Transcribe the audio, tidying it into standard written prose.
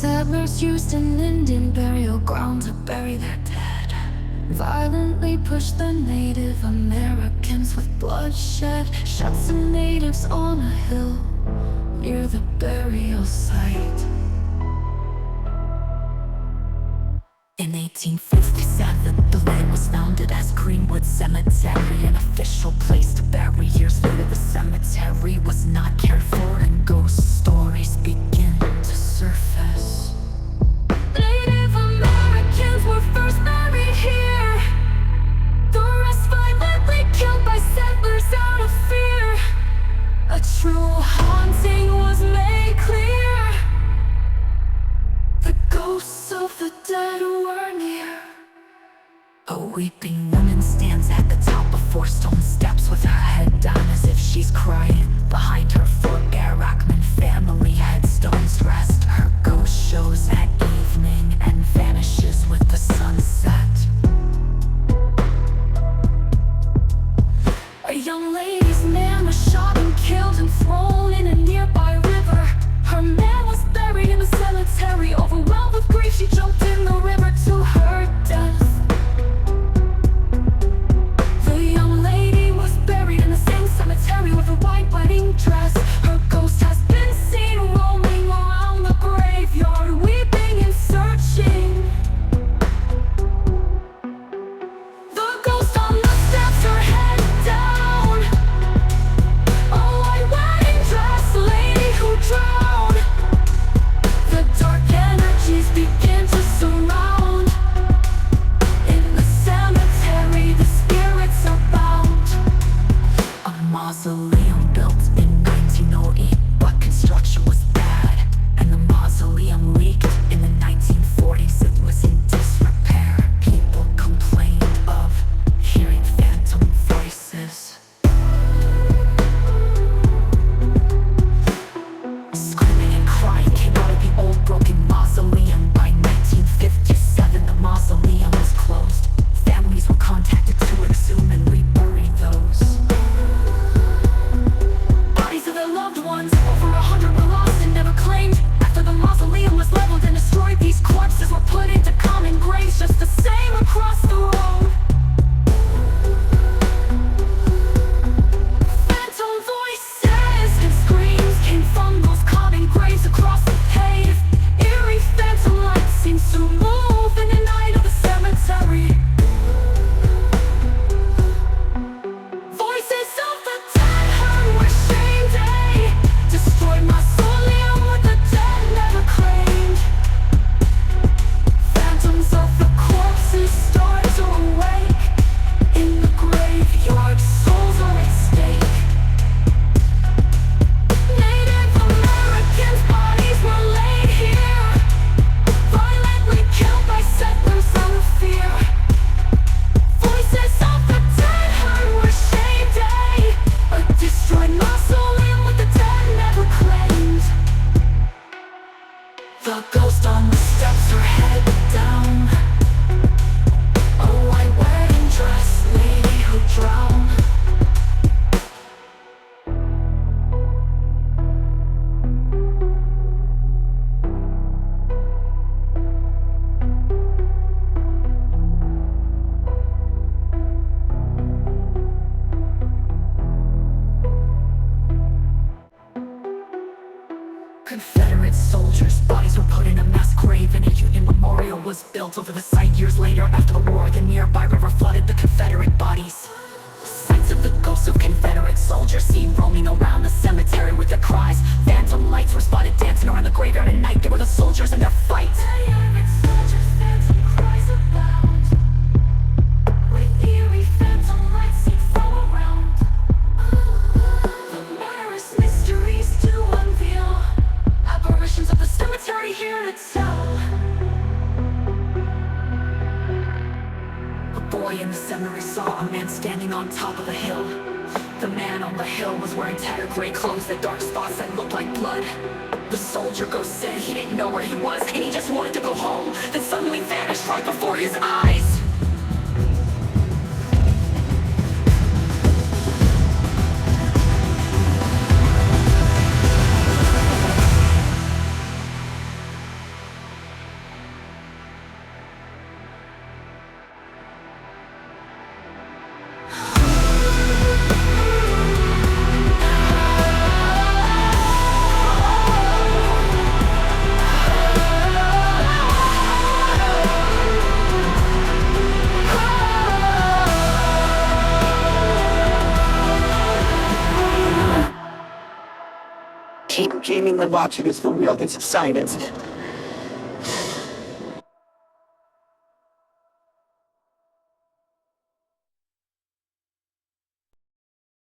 Settlers used an Indian burial ground to bury their dead. Violently pushed the Native Americans with bloodshed. Shot some natives on a hill near the burial site. In 1857, the land was founded as Greenwood Cemetery, an official place to bury. Years later, the cemetery was not cared for, and ghost stories begin to surface. Native Americans were first buried here, the rest violently killed by settlers out of fear. A true haunting was made clear. The ghosts of the dead were near. A weeping woman stands at the top of 4 stone steps with her head down as if she's crying. Behind her, 4 Barakman family headstones rest. Her ghost shows at evening and vanishes with the sunset. A young lady's man was shot and killed and thrown in a nearby river. Her man was buried in the cemetery. Overwhelmed with grief, she jumped in the river to her death. The young lady was buried in the same cemetery with a white wedding dress. Her ghost has been seen roaming around the graveyard, weeping and searching. The ghost on the steps, her head down. A white wedding dress, lady who drowned. The dark energies begin to surround. In the cemetery, the spirits are bound. A mausoleum built in 1908, but construction was bad, and the mausoleum leaked in the 1940s. It was in disrepair. People complained of hearing phantom voices. Screaming and crying came out of the old broken mausoleum. By 1957, the mausoleum was closed. Families were contacted to exhume and rebury those bodies of their loved ones. Over 100 were lost and never claimed. After the mausoleum was leveled and destroyed, these corpses were put into common graves just the same across the road. Phantom voices and screams came from those common graves across the pave. Eerie phantom lights seemed to move in the night of the cemetery. Voices of the dead heard wishing day. Destroyed mausoleum with the dead never claimed. Phantoms of the corpses start to awake. In the graveyard, souls are at stake. Native Americans' bodies were laid here, violently killed by settlers out of fear. Voices of the dead heard wishing day. A destroyed mausoleum with the dead never claimed. The ghost on the steps, her head down. A white wedding dress, lady who drowned. Confederate soldiers' bodies were put in a mass grave, and a Union memorial was built over the site. Years later, after the war, the nearby river flooded the Confederate bodies. Sights of the ghosts of Confederate soldiers seen roaming around the cemetery with their cries. Phantom lights were spotted dancing around the graveyard at night. They were the soldiers in their fight. Phantom cries abound, with eerie phantom lights seen from around. The murderous mysteries to unveil. Apparitions of the cemetery here to tell. A boy in the cemetery saw a man standing on top of a hill. The man on the hill was wearing tattered gray clothes, the dark spots that looked like blood. The soldier ghost said he didn't know where he was, and he just wanted to go home, then suddenly vanished right before his eyes. Keep dreaming and watching this for real. It's silence.